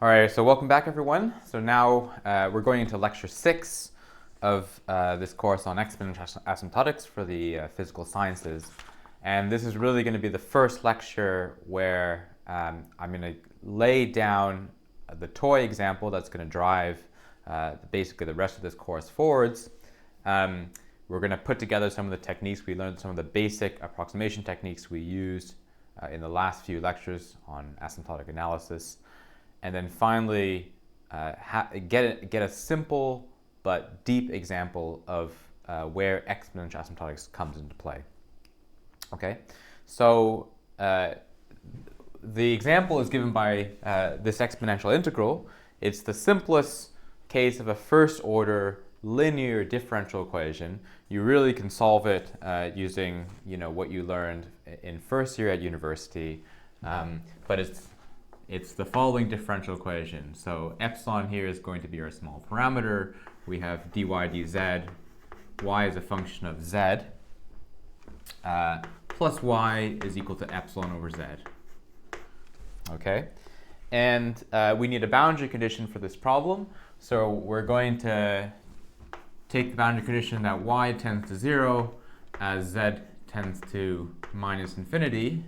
All right, so welcome back, everyone. So now we're going into lecture 6 of this course on exponential asymptotics for the physical sciences. And this is really going to be the first lecture where I'm going to lay down the toy example that's going to drive basically the rest of this course forwards. We're going to put together some of the techniques we learned, some of the basic approximation techniques we used in the last few lectures on asymptotic analysis. And then finally, get a simple but deep example of where exponential asymptotics comes into play. Okay, so the example is given by this exponential integral. It's the simplest case of a first-order linear differential equation. You really can solve it using what you learned in first year at university, but it's the following differential equation. So epsilon here is going to be our small parameter. We have dy dz. Y is a function of z. Plus y is equal to epsilon over z. Okay? And we need a boundary condition for this problem. So we're going to take the boundary condition that y tends to 0 as z tends to minus infinity.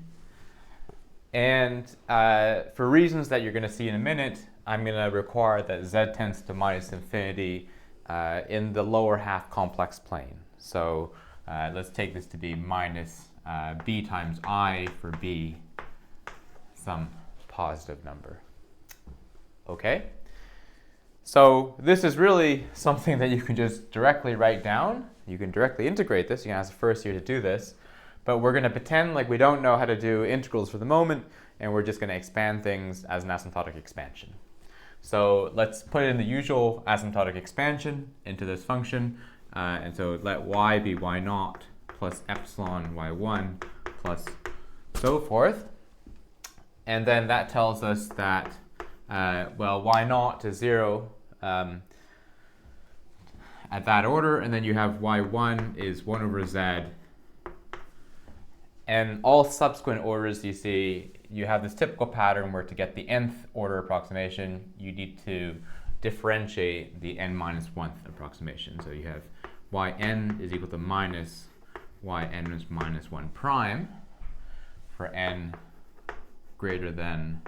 And for reasons that you're going to see in a minute, I'm going to require that z tends to minus infinity in the lower half complex plane. So let's take this to be minus b times I for b, some positive number. Okay? So this is really something that you can just directly write down. You can directly integrate this. You can ask the first year to do this. But we're going to pretend like we don't know how to do integrals for the moment, and we're just going to expand things as an asymptotic expansion. So let's put in the usual asymptotic expansion into this function. And so let y be y0 plus epsilon y1 plus so forth. And then that tells us that, well, y0 is 0 at that order, and then you have y1 is 1 over z. And all subsequent orders, you see, you have this typical pattern where to get the nth order approximation, you need to differentiate the n minus 1th approximation. So you have yn is equal to minus yn is minus 1 prime for n greater than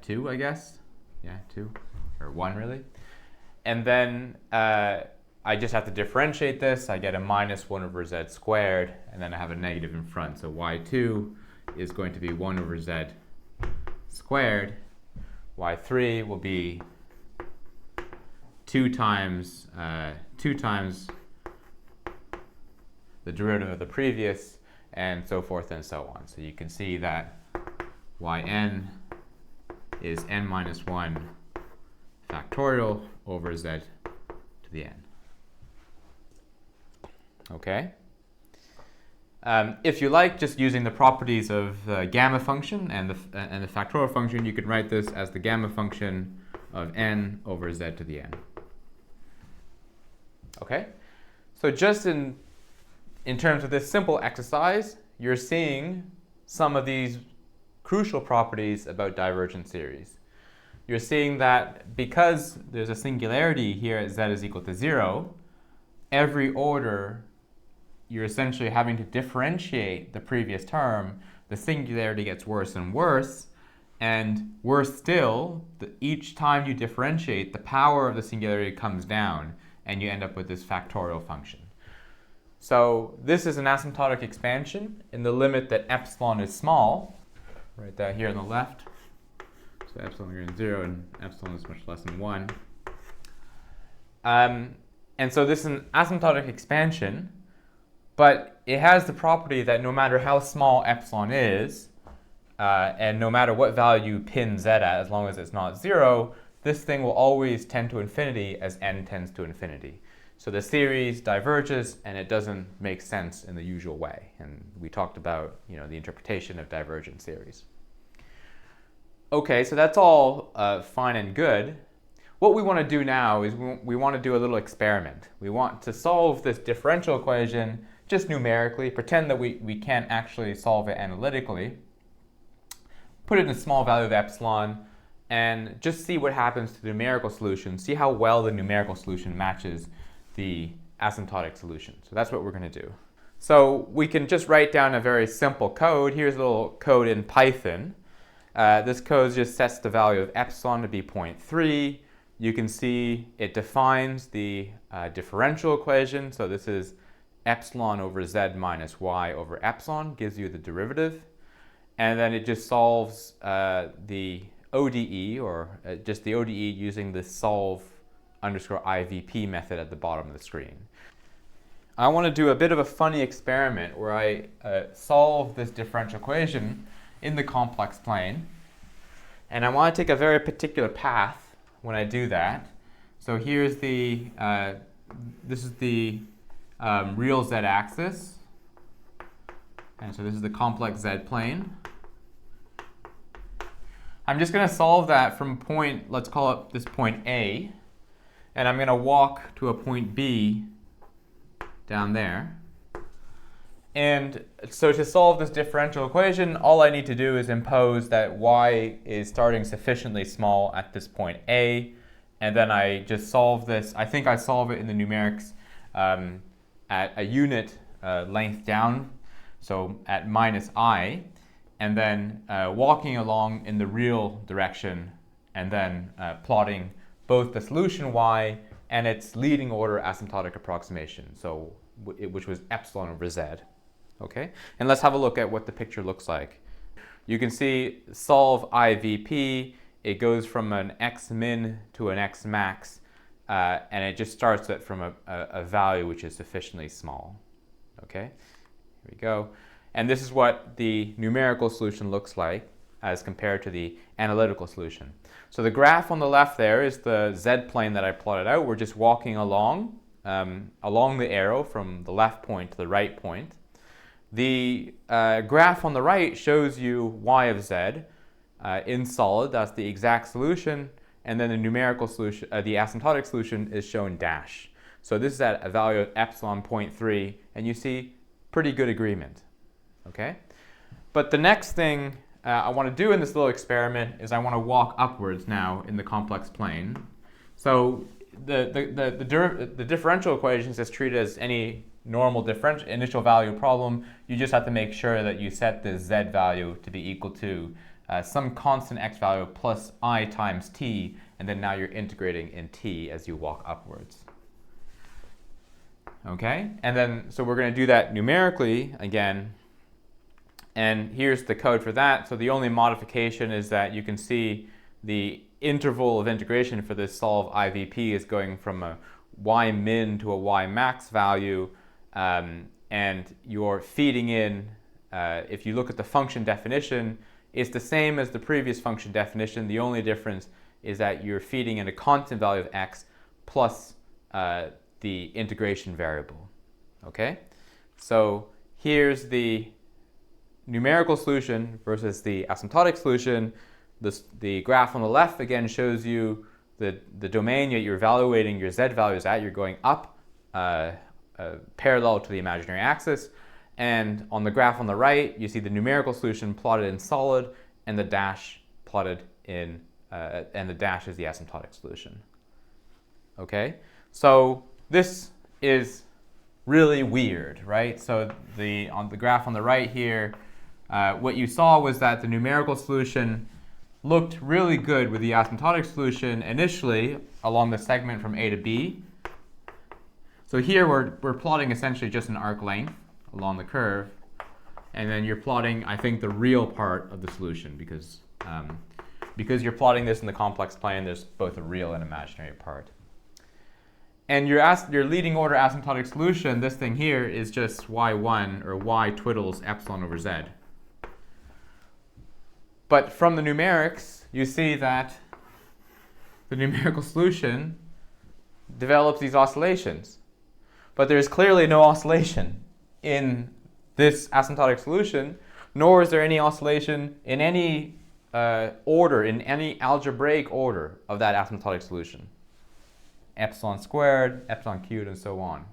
2, I guess. Yeah, 2, or 1 really. And then I just have to differentiate this. I get a minus 1 over z squared, and then I have a negative in front. So y2 is going to be 1 over z squared. y3 will be 2 times the derivative of the previous, and so forth and so on. So you can see that yn is n minus 1 factorial over z to the n. Okay. If you like, just using the properties of the gamma function and the factorial function, you can write this as the gamma function of n over z to the n. Okay. So just in terms of this simple exercise, you're seeing some of these crucial properties about divergent series. You're seeing that because there's a singularity here at z is equal to 0, every order you're essentially having to differentiate the previous term. The singularity gets worse and worse, and worse still, each time you differentiate, the power of the singularity comes down, and you end up with this factorial function. So this is an asymptotic expansion in the limit that epsilon is small. Write that here on the left. So epsilon greater than 0, and epsilon is much less than 1. And so this is an asymptotic expansion, but it has the property that no matter how small epsilon is, and no matter what value you pin z at, as long as it's not 0, this thing will always tend to infinity as n tends to infinity. So the series diverges, and it doesn't make sense in the usual way. And we talked about the interpretation of divergent series. Okay, so that's all fine and good. What we want to do now is we want to do a little experiment. We want to solve this differential equation just numerically, pretend that we can't actually solve it analytically, put in a small value of epsilon, and just see what happens to the numerical solution. See how well the numerical solution matches the asymptotic solution. So that's what we're going to do. So we can just write down a very simple code. Here's a little code in Python. This code just sets the value of epsilon to be 0.3. You can see it defines the differential equation. So this is epsilon over z minus y over epsilon, gives you the derivative. And then it just solves the ODE, or just the ODE using the solve underscore IVP method at the bottom of the screen. I want to do a bit of a funny experiment where I solve this differential equation in the complex plane. And I want to take a very particular path when I do that. So here's the, this is the real z-axis. And so this is the complex z-plane. I'm just going to solve that from point, let's call it this point A. And I'm going to walk to a point B down there. And so to solve this differential equation, all I need to do is impose that y is starting sufficiently small at this point A. And then I just solve this. I think I solve it in the numerics at a unit length down, so at minus I. And then walking along in the real direction, and then plotting both the solution y and its leading order asymptotic approximation, so which was epsilon over z. Okay, and let's have a look at what the picture looks like. You can see solve IVP. It goes from an x min to an x max, and it just starts it from a value which is sufficiently small. Okay, here we go. And this is what the numerical solution looks like as compared to the analytical solution. So the graph on the left there is the z-plane that I plotted out. We're just walking along, along the arrow from the left point to the right point. The graph on the right shows you y of z in solid. That's the exact solution. And then the numerical solution, the asymptotic solution, is shown dash. So this is at a value of epsilon 0.3, and you see pretty good agreement. Okay? But the next thing I want to do in this little experiment is I want to walk upwards now in the complex plane. So the differential equation is just treated as any normal differential initial value problem. You just have to make sure that you set the z value to be equal to some constant x value plus I times t, and then now you're integrating in t as you walk upwards. Okay? And then, so we're going to do that numerically again. And here's the code for that. So the only modification is that you can see the interval of integration for this solve IVP is going from a y min to a y max value. And you're feeding in, if you look at the function definition, it's the same as the previous function definition. The only difference is that you're feeding in a constant value of x plus the integration variable. Okay? So here's the numerical solution versus the asymptotic solution. The graph on the left again shows you the domain that you're evaluating your z values at. You're going up parallel to the imaginary axis. And on the graph on the right, you see the numerical solution plotted in solid, and the dash plotted in, and the dash is the asymptotic solution. Okay? So this is really weird, right? So on the graph on the right here, what you saw was that the numerical solution looked really good with the asymptotic solution initially along the segment from A to B. So here we're plotting essentially just an arc length along the curve, and then you're plotting, I think, the real part of the solution because you're plotting this in the complex plane. There's both a real and imaginary part. And your leading order asymptotic solution, this thing here, is just y1 or y twiddles epsilon over z. But from the numerics, you see that the numerical solution develops these oscillations. But there's clearly no oscillation in this asymptotic solution, nor is there any oscillation in any order, in any algebraic order of that asymptotic solution. Epsilon squared, epsilon cubed, and so on.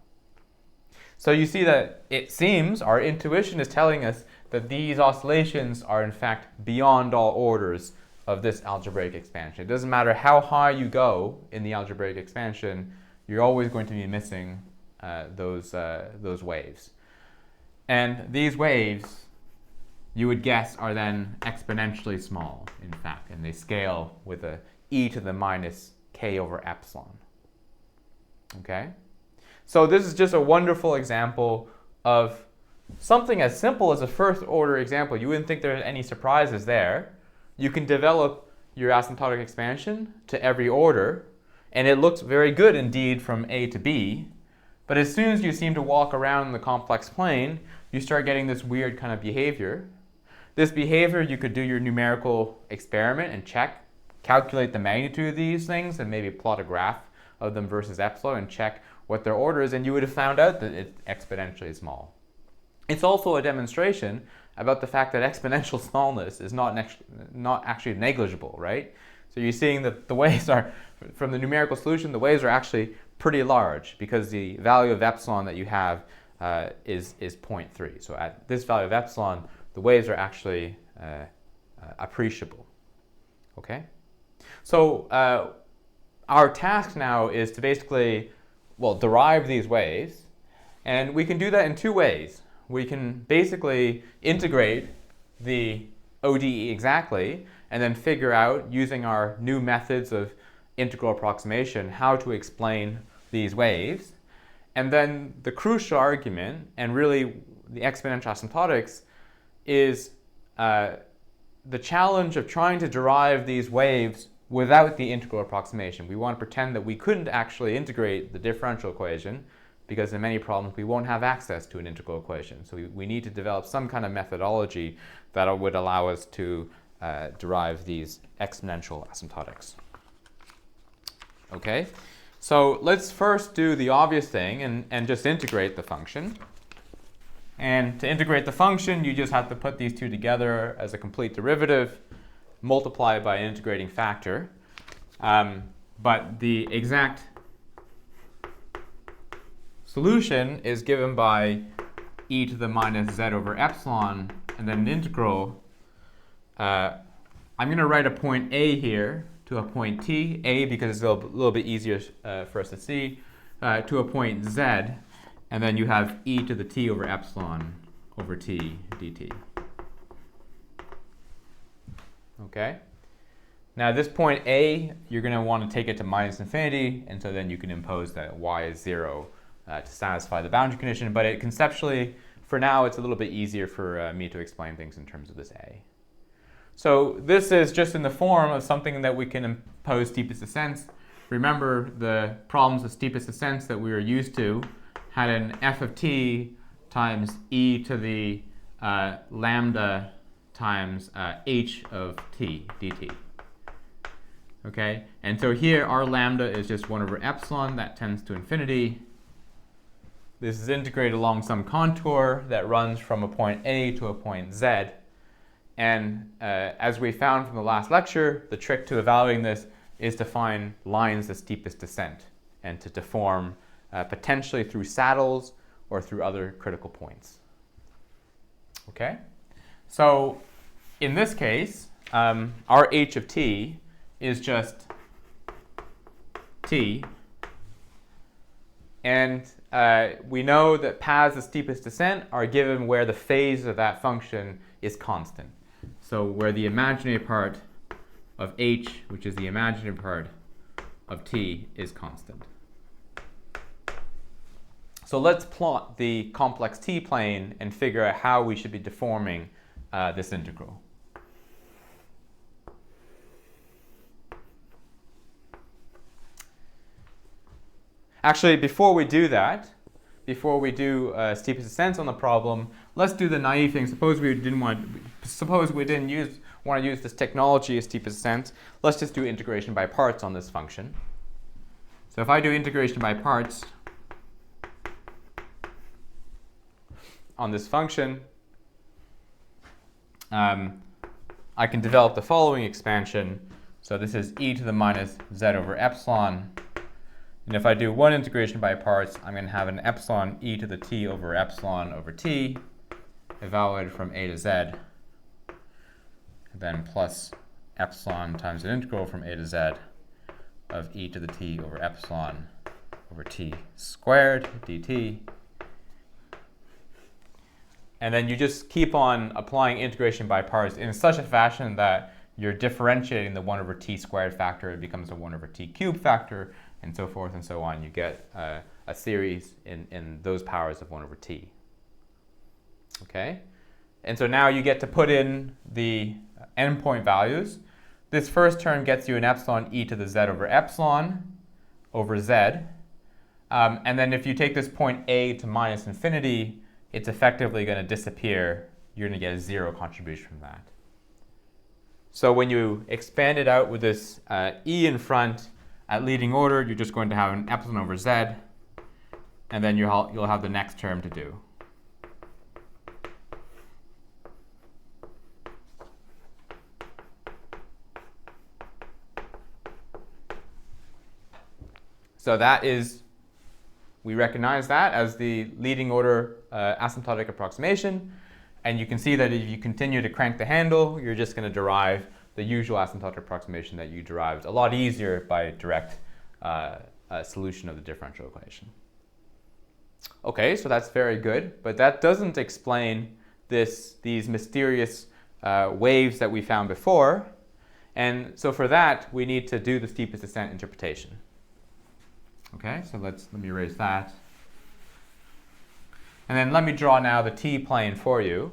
So you see that it seems, our intuition is telling us that these oscillations are in fact beyond all orders of this algebraic expansion. It doesn't matter how high you go in the algebraic expansion, you're always going to be missing those waves. And these waves, you would guess, are then exponentially small, in fact, and they scale with a e to the minus k over epsilon. Okay? So this is just a wonderful example of something as simple as a first order example. You wouldn't think there's any surprises there. You can develop your asymptotic expansion to every order, and it looks very good indeed from A to B. But as soon as you seem to walk around the complex plane, you start getting this weird kind of behavior. This behavior, you could do your numerical experiment and check, calculate the magnitude of these things, and maybe plot a graph of them versus epsilon and check what their order is, and you would have found out that it's exponentially small. It's also a demonstration about the fact that exponential smallness is not actually negligible, right? So you're seeing that the waves are, from the numerical solution, the waves are actually pretty large because the value of epsilon that you have is 0.3. So at this value of epsilon, the waves are actually appreciable. Okay? So our task now is to basically, derive these waves, and we can do that in two ways. We can basically integrate the ODE exactly and then figure out, using our new methods of integral approximation, how to explain these waves. And then the crucial argument, and really the exponential asymptotics, is the challenge of trying to derive these waves without the integral approximation. We want to pretend that we couldn't actually integrate the differential equation, because in many problems we won't have access to an integral equation. So we need to develop some kind of methodology that would allow us to derive these exponential asymptotics. Okay, so let's first do the obvious thing and just integrate the function. And to integrate the function, you just have to put these two together as a complete derivative, multiply by an integrating factor. But the exact solution is given by e to the minus z over epsilon, and then an integral. I'm going to write a point A here to a point T, A because it's a little bit easier for us to see, to a point Z, and then you have e to the t over epsilon over t dt. Okay? Now this point A, you're going to want to take it to minus infinity, and so then you can impose that y is 0 to satisfy the boundary condition. But conceptually, for now, it's a little bit easier for me to explain things in terms of this A. So this is just in the form of something that we can impose steepest descents. Remember, the problems of steepest descents that we were used to had an f of t times e to the lambda times h of t dt. Okay, and so here our lambda is just 1 over epsilon. That tends to infinity. This is integrated along some contour that runs from a point A to a point Z. And as we found from the last lecture, the trick to evaluating this is to find lines of steepest descent and to deform potentially through saddles or through other critical points. Okay? So in this case, our h of t is just t. And we know that paths of steepest descent are given where the phase of that function is constant. So where the imaginary part of h, which is the imaginary part of t, is constant. So let's plot the complex t plane and figure out how we should be deforming this integral. Actually, before we do that, before we do steepest descents on the problem, let's do the naive thing. Suppose we didn't want to use this technology of steepest descents. Let's just do integration by parts on this function. So if I do integration by parts on this function, I can develop the following expansion. So this is e to the minus z over epsilon. And if I do one integration by parts, I'm going to have an epsilon e to the t over epsilon over t, evaluated from a to z, and then plus epsilon times an integral from a to z of e to the t over epsilon over t squared dt. And then you just keep on applying integration by parts in such a fashion that you're differentiating the 1 over t squared factor. It becomes a 1 over t cubed factor, and so forth and so on. You get a series in those powers of 1 over t. Okay? And so now you get to put in the endpoint values. This first term gets you an epsilon e to the z over epsilon over z. And then if you take this point a to minus infinity, it's effectively going to disappear. You're going to get a 0 contribution from that. So when you expand it out with this e in front at leading order, you're just going to have an epsilon over z, and then you'll have the next term to do. So that is, we recognize that as the leading order asymptotic approximation. And you can see that if you continue to crank the handle, you're just going to derive the usual asymptotic approximation that you derived a lot easier by direct solution of the differential equation. Okay, so that's very good, but that doesn't explain these mysterious waves that we found before. And so for that, we need to do the steepest descent interpretation. Okay, so let me erase that. And then let me draw now the t-plane for you.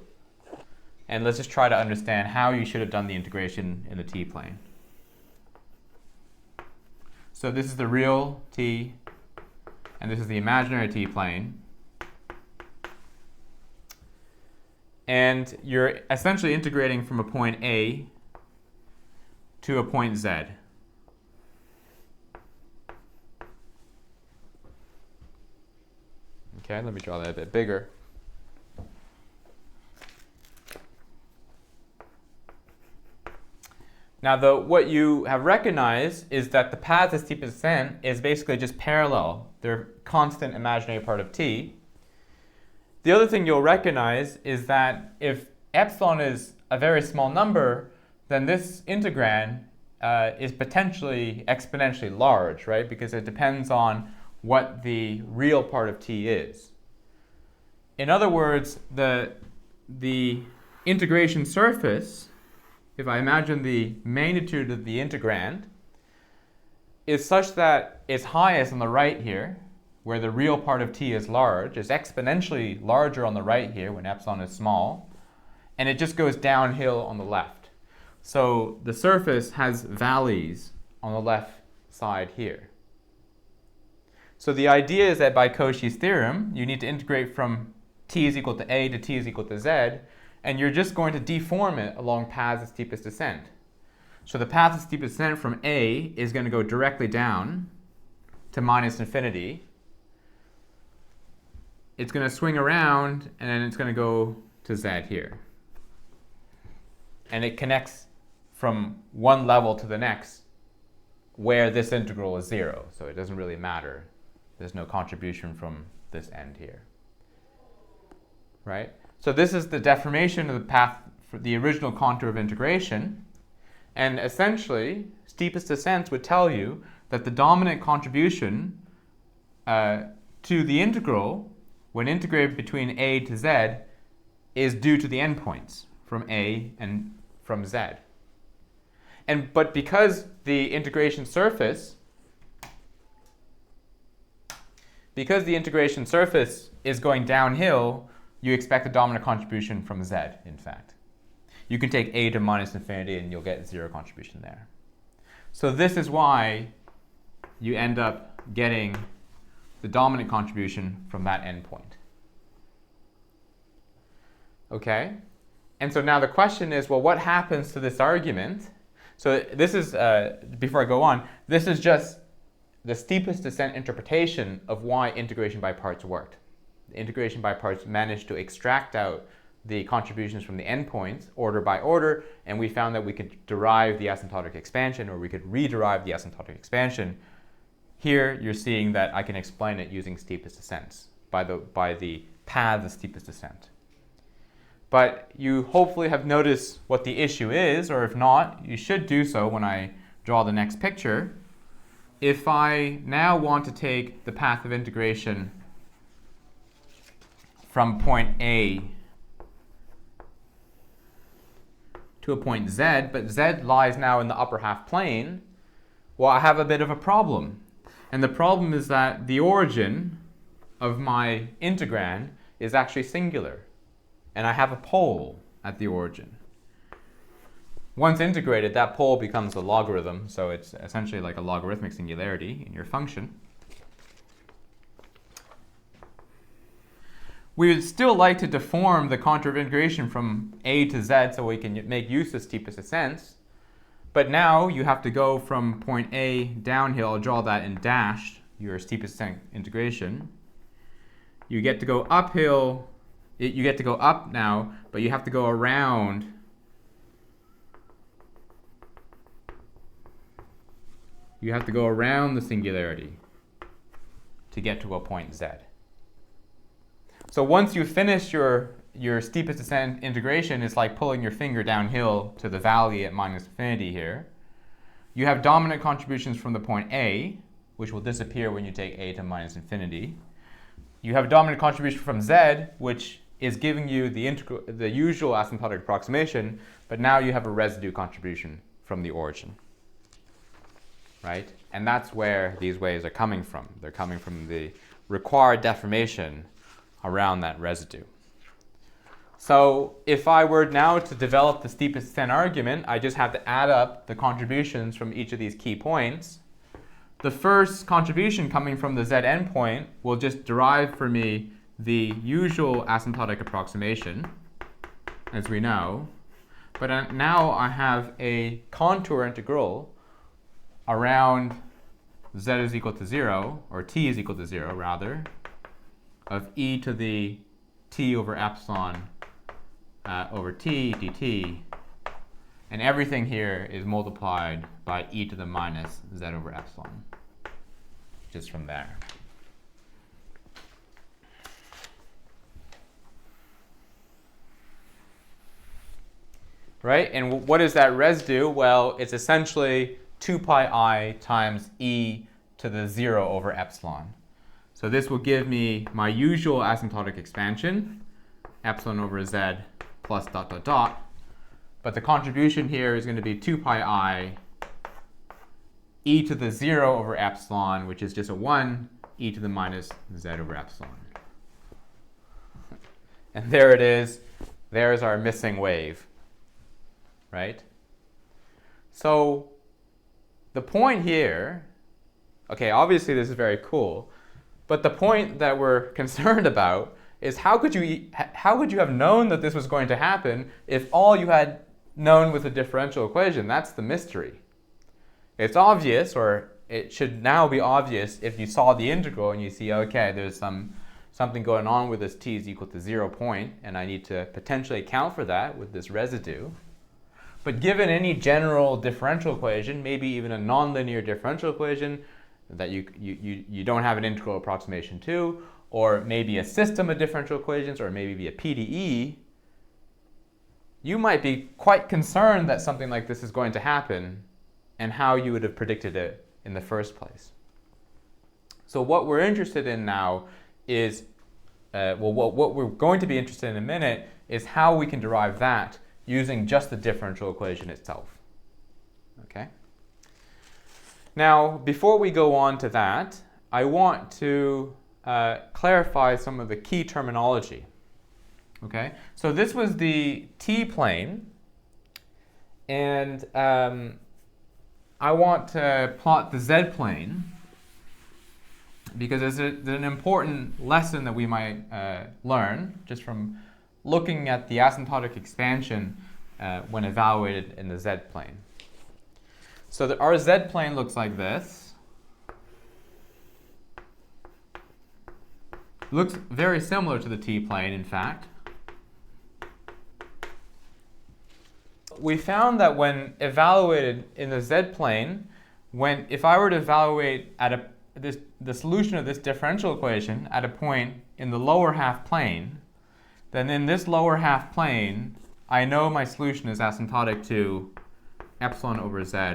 And let's just try to understand how you should have done the integration in the t-plane. So this is the real t, and this is the imaginary t-plane. And you're essentially integrating from a point A to a point Z. Okay, let me draw that a bit bigger. Now, what you have recognized is that the path of steepest descent is basically just parallel. They're constant imaginary part of t. The other thing you'll recognize is that if epsilon is a very small number, then this integrand is potentially exponentially large, right? Because it depends on what the real part of t is. In other words, the integration surface, if I imagine the magnitude of the integrand, is such that its highest on the right here, where the real part of t is large, is exponentially larger on the right here when epsilon is small, and it just goes downhill on the left. So the surface has valleys on the left side here. So the idea is that by Cauchy's theorem, you need to integrate from t is equal to a to t is equal to z, and you're just going to deform it along paths of steepest descent. So the path of steepest descent from a is going to go directly down to minus infinity. It's going to swing around, and then it's going to go to z here. And it connects from one level to the next where this integral is 0, so it doesn't really matter. There's no contribution from this end here, right? So this is the deformation of the path for the original contour of integration. And essentially, steepest descent would tell you that the dominant contribution to the integral, when integrated between a to z, is due to the endpoints from a and from z. But because the integration surface is going downhill, you expect a dominant contribution from z, in fact. You can take a to minus infinity and you'll get 0 contribution there. So this is why you end up getting the dominant contribution from that endpoint. Okay? And so now the question is, well, what happens to this argument? So this is, before I go on, this is just the steepest descent interpretation of why integration by parts worked. The integration by parts managed to extract out the contributions from the endpoints order by order, and we found that we could derive the asymptotic expansion, or we could rederive the asymptotic expansion. Here you're seeing that I can explain it using steepest descents by the path of steepest descent. But you hopefully have noticed what the issue is, or if not, you should do so when I draw the next picture. If I now want to take the path of integration from point A to a point Z, but Z lies now in the upper half plane, well, I have a bit of a problem. And the problem is that the origin of my integrand is actually singular. And I have a pole at the origin. Once integrated, that pole becomes a logarithm, so it's essentially like a logarithmic singularity in your function. We would still like to deform the contour of integration from A to Z so we can make use of steepest ascents. But now you have to go from point A downhill. I'll draw that in dashed, your steepest ascent integration. You get to go uphill. You get to go up now, but you have to go around the singularity to get to a point Z. So once you finish your steepest ascent integration, it's like pulling your finger downhill to the valley at minus infinity here. You have dominant contributions from the point A, which will disappear when you take A to minus infinity. You have dominant contribution from Z, which is giving you the usual asymptotic approximation, but now you have a residue contribution from the origin, right? And that's where these waves are coming from. They're coming from the required deformation around that residue. So if I were now to develop the steepest ascent argument, I just have to add up the contributions from each of these key points. The first contribution coming from the Z endpoint will just derive for me the usual asymptotic approximation, as we know. But now I have a contour integral around Z is equal to 0, or T is equal to 0 rather, of e to the t over epsilon over t dt. And everything here is multiplied by e to the minus z over epsilon, just from there. Right? And what is that residue? Well, it's essentially 2 pi I times e to the 0 over epsilon. So this will give me my usual asymptotic expansion, epsilon over z plus dot dot dot. But the contribution here is going to be 2 pi I e to the 0 over epsilon, which is just a 1, e to the minus z over epsilon. And there it is. There's our missing wave. Right? So the point here, okay, obviously this is very cool, but the point that we're concerned about is how could you have known that this was going to happen if all you had known was a differential equation? That's the mystery. It's obvious, or it should now be obvious if you saw the integral and you see, okay, there's something going on with this t is equal to 0 point, and I need to potentially account for that with this residue. But given any general differential equation, maybe even a nonlinear differential equation that you don't have an integral approximation to, or maybe a system of differential equations, or maybe a PDE, you might be quite concerned that something like this is going to happen and how you would have predicted it in the first place. So what we're interested in now is, what we're going to be interested in a minute is how we can derive that using just the differential equation itself. Okay? Now, before we go on to that, I want to clarify some of the key terminology. Okay? So this was the t-plane, and I want to plot the z-plane because there's an important lesson that we might learn just from looking at the asymptotic expansion when evaluated in the z-plane. So our z-plane looks like this. Looks very similar to the t-plane, in fact. We found that when evaluated in the z-plane, if I were to evaluate at the solution of this differential equation at a point in the lower half plane, then in this lower half plane, I know my solution is asymptotic to epsilon over z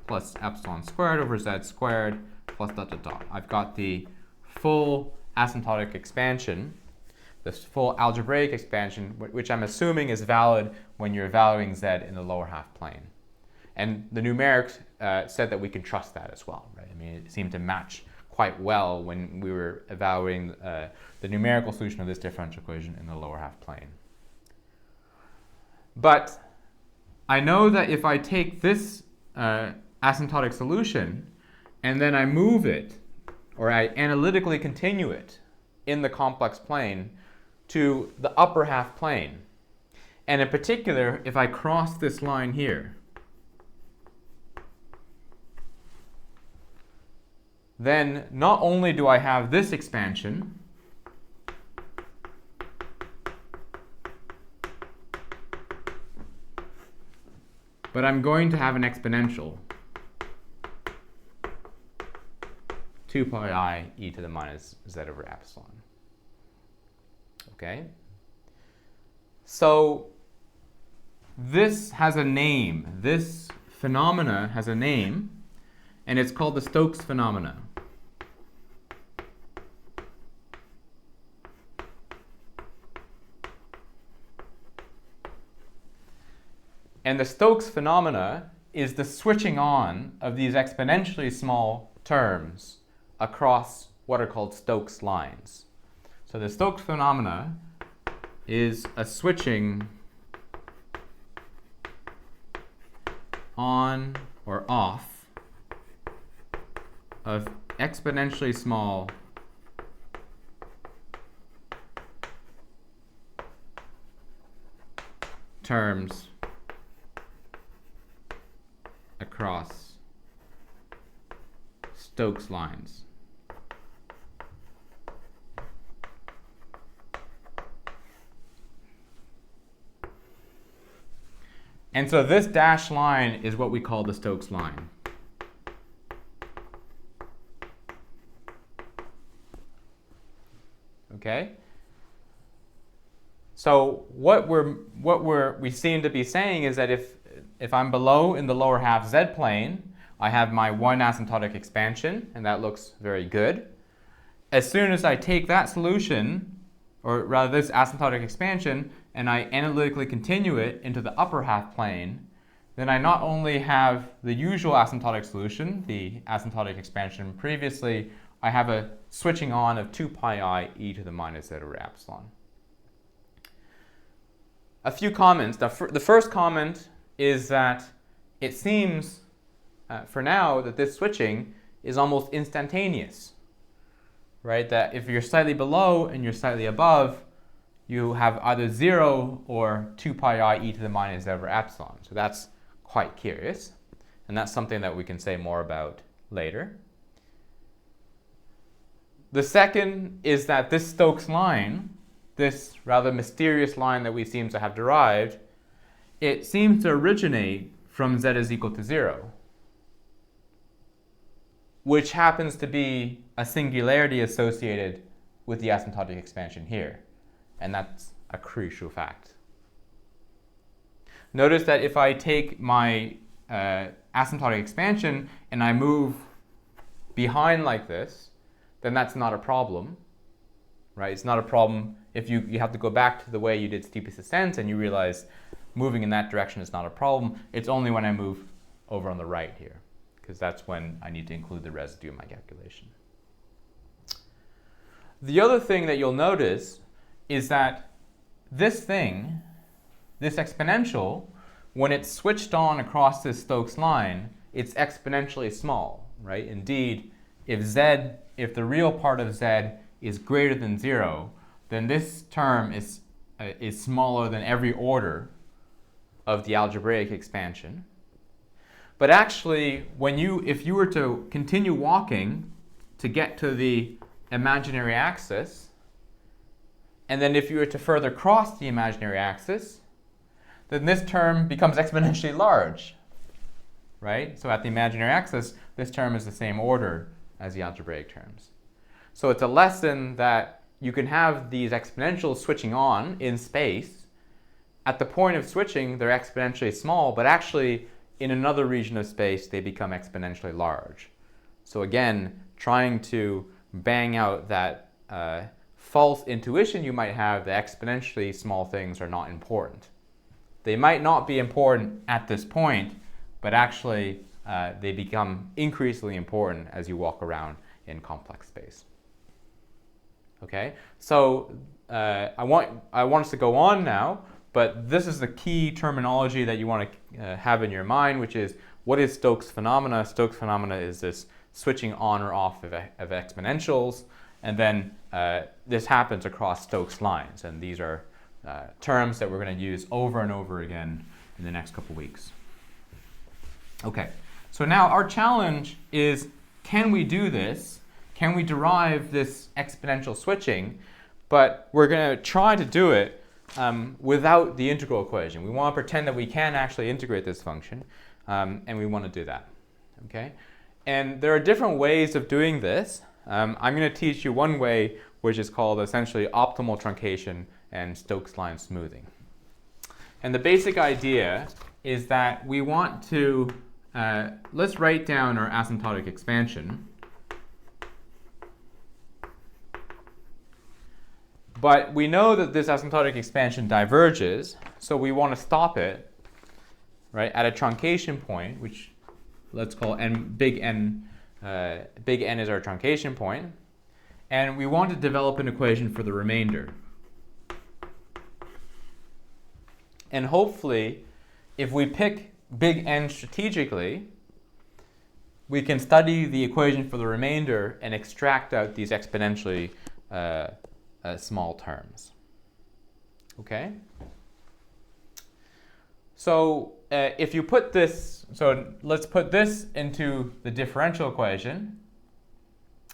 plus epsilon squared over z squared plus dot dot dot. I've got the full asymptotic expansion, this full algebraic expansion, which I'm assuming is valid when you're evaluating z in the lower half plane. And the numerics said that we can trust that as well, right? I mean, it seemed to match quite well when we were evaluating the numerical solution of this differential equation in the lower half plane. But I know that if I take this asymptotic solution and then I move it, or I analytically continue it in the complex plane to the upper half plane, and in particular, if I cross this line here, then not only do I have this expansion, but I'm going to have an exponential 2 pi I e to the minus z over epsilon. Okay? So this has a name. This phenomena has a name, and it's called the Stokes phenomena. And the Stokes phenomena is the switching on of these exponentially small terms across what are called Stokes lines. So the Stokes phenomena is a switching on or off of exponentially small terms across Stokes lines. And so this dashed line is what we call the Stokes line. Okay? So what we seem to be saying is that if I'm below in the lower half z plane, I have my one asymptotic expansion, and that looks very good. As soon as I take that solution, or rather this asymptotic expansion, and I analytically continue it into the upper half plane, then I not only have the usual asymptotic solution, the asymptotic expansion previously, I have a switching on of 2 pi I e to the minus z over epsilon. A few comments. Now, the first comment is that it seems, for now, that this switching is almost instantaneous, right? That if you're slightly below and you're slightly above, you have either 0 or 2 pi I e to the minus z over epsilon. So that's quite curious, and that's something that we can say more about later. The second is that this Stokes line, this rather mysterious line that we seem to have derived, it seems to originate from z is equal to 0, which happens to be a singularity associated with the asymptotic expansion here. And that's a crucial fact. Notice that if I take my asymptotic expansion and I move behind like this, then that's not a problem, right? It's not a problem if you have to go back to the way you did steepest ascent and you realize moving in that direction is not a problem. It's only when I move over on the right here, because that's when I need to include the residue in my calculation. The other thing that you'll notice is that this thing, this exponential, when it's switched on across this Stokes line, it's exponentially small, right? Indeed, if the real part of z is greater than 0, then this term is smaller than every order of the algebraic expansion. But actually, if you were to continue walking to get to the imaginary axis, and then if you were to further cross the imaginary axis, then this term becomes exponentially large, right? So at the imaginary axis, this term is the same order as the algebraic terms. So it's a lesson that you can have these exponentials switching on in space. At the point of switching, they're exponentially small, but actually in another region of space, they become exponentially large. So again, trying to bang out that false intuition you might have that exponentially small things are not important. They might not be important at this point, but actually they become increasingly important as you walk around in complex space. Okay, so I want us to go on now, but this is the key terminology that you want to have in your mind, which is, what is Stokes phenomena? Stokes phenomena is this switching on or off of exponentials, and then this happens across Stokes lines, and these are terms that we're going to use over and over again in the next couple weeks. Okay, so now our challenge is, can we do this? Can we derive this exponential switching? But we're going to try to do it without the integral equation. We want to pretend that we can actually integrate this function, and we want to do that. Okay? And there are different ways of doing this. I'm going to teach you one way, which is called essentially optimal truncation and Stokes line smoothing. And the basic idea is that we want to, let's write down our asymptotic expansion. But we know that this asymptotic expansion diverges, so we want to stop it, right, at a truncation point, which let's call big N is our truncation point, and we want to develop an equation for the remainder. And hopefully, if we pick big N strategically, we can study the equation for the remainder and extract out these exponentially small terms. Okay? So if you put this, so let's put this into the differential equation.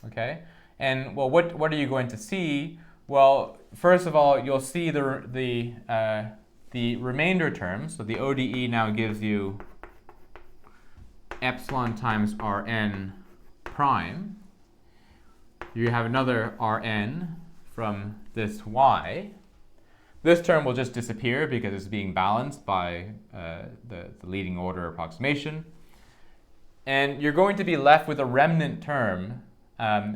Okay? And well, what are you going to see? Well, first of all, you'll see the remainder terms. So the ODE now gives you epsilon times Rn prime. You have another Rn from this y. This term will just disappear because it's being balanced by the leading order approximation. And you're going to be left with a remnant term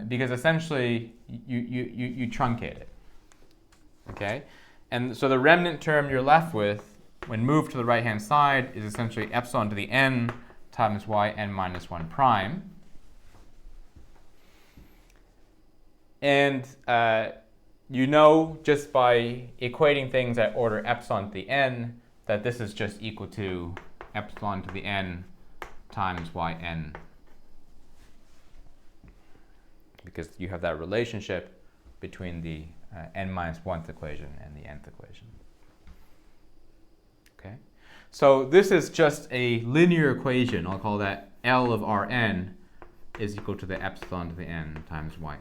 because essentially you truncate it. Okay? And so the remnant term you're left with when moved to the right-hand side is essentially epsilon to the n times yn minus 1 prime. And you know just by equating things at order epsilon to the n that this is just equal to epsilon to the n times yn, because you have that relationship between the n minus 1th equation and the nth equation. Okay, so this is just a linear equation. I'll call that L of Rn is equal to the epsilon to the n times yn.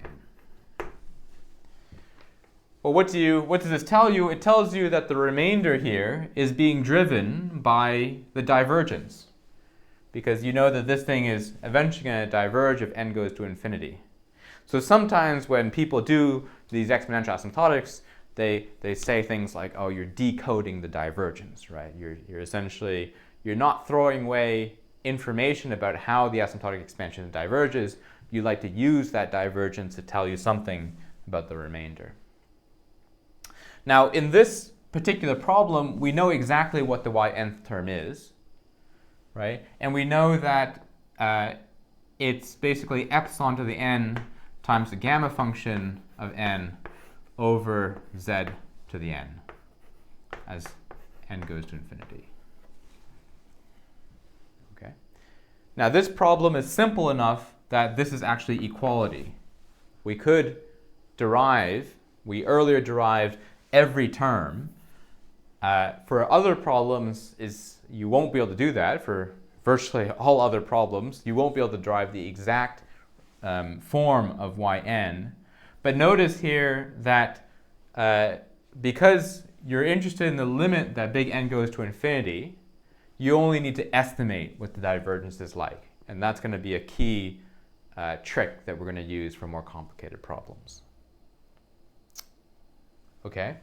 Well, what does this tell you? It tells you that the remainder here is being driven by the divergence, because you know that this thing is eventually going to diverge if n goes to infinity. So sometimes when people do these exponential asymptotics, they say things like, oh, you're decoding the divergence, right? You're essentially, you're not throwing away information about how the asymptotic expansion diverges. You like to use that divergence to tell you something about the remainder. Now, in this particular problem, we know exactly what theynth term is, right? And we know that it's basically epsilon to the n times the gamma function of n over z to the n as n goes to infinity. Okay. Now, this problem is simple enough that this is actually equality. We could derive, we earlier derived every term. For other problems, you won't be able to do that. For virtually all other problems, you won't be able to derive the exact form of yn. But notice here that because you're interested in the limit that big N goes to infinity, you only need to estimate what the divergence is like. And that's going to be a key trick that we're going to use for more complicated problems. Okay.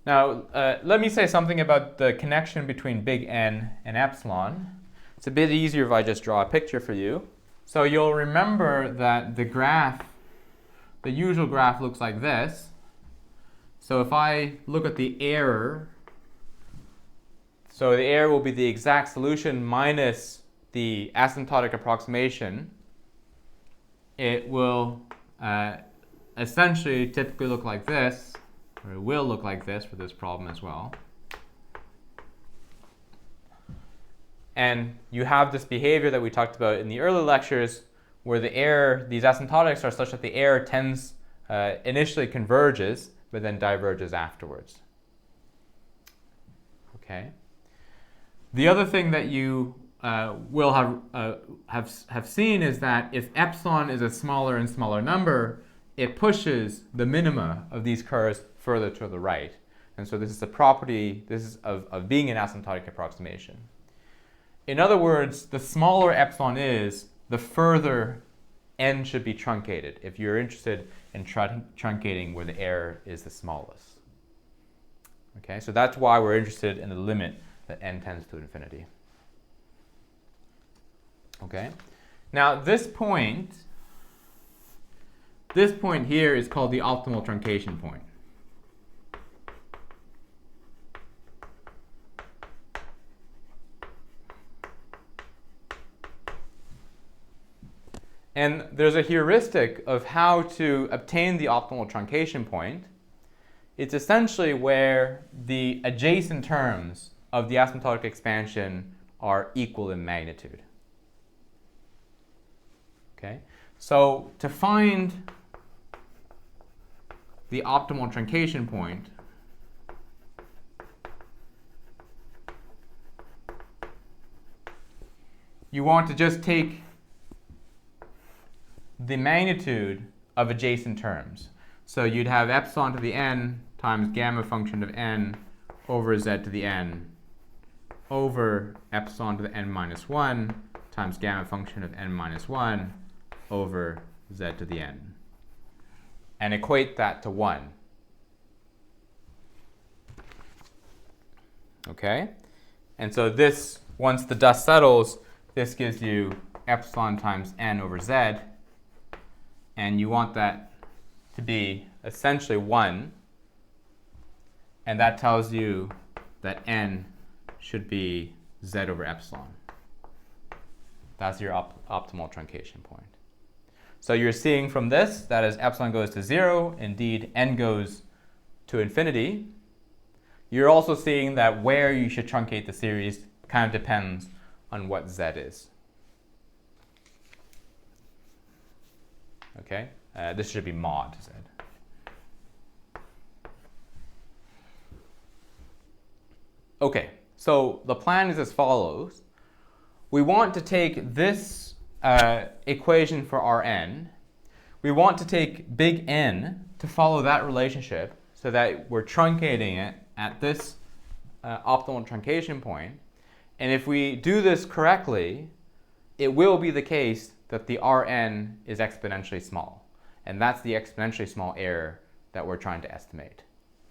Now, let me say something about the connection between big N and epsilon. It's a bit easier if I just draw a picture for you. So you'll remember that the graph, the usual graph looks like this. So if I look at the error, so the error will be the exact solution minus the asymptotic approximation. It will essentially typically look like this, or it will look like this for this problem as well. And you have this behavior that we talked about in the early lectures where the error, these asymptotics are such that the error tends, initially converges, but then diverges afterwards. Okay. The other thing that you will have seen is that if epsilon is a smaller and smaller number, it pushes the minima of these curves further to the right. And so this is a property, of being an asymptotic approximation. In other words, the smaller epsilon is, the further n should be truncated if you're interested in truncating where the error is the smallest. Okay, so that's why we're interested in the limit that n tends to infinity. Okay, now this point here is called the optimal truncation point. And there's a heuristic of how to obtain the optimal truncation point. It's essentially where the adjacent terms of the asymptotic expansion are equal in magnitude. Okay? So to find the optimal truncation point, you want to just take the magnitude of adjacent terms. So you'd have epsilon to the n times gamma function of n over z to the n over epsilon to the n minus 1 times gamma function of n minus 1 over z to the n. And equate that to 1. Okay? And so this, once the dust settles, this gives you epsilon times n over z. And you want that to be essentially 1. And that tells you that n should be z over epsilon. That's your optimal truncation point. So you're seeing from this that as epsilon goes to 0, indeed n goes to infinity. You're also seeing that where you should truncate the series kind of depends on what z is. Okay, this should be mod z. Okay, so the plan is as follows. We want to take this equation for Rn. We want to take big N to follow that relationship so that we're truncating it at this optimal truncation point. And if we do this correctly, it will be the case that the Rn is exponentially small. And that's the exponentially small error that we're trying to estimate.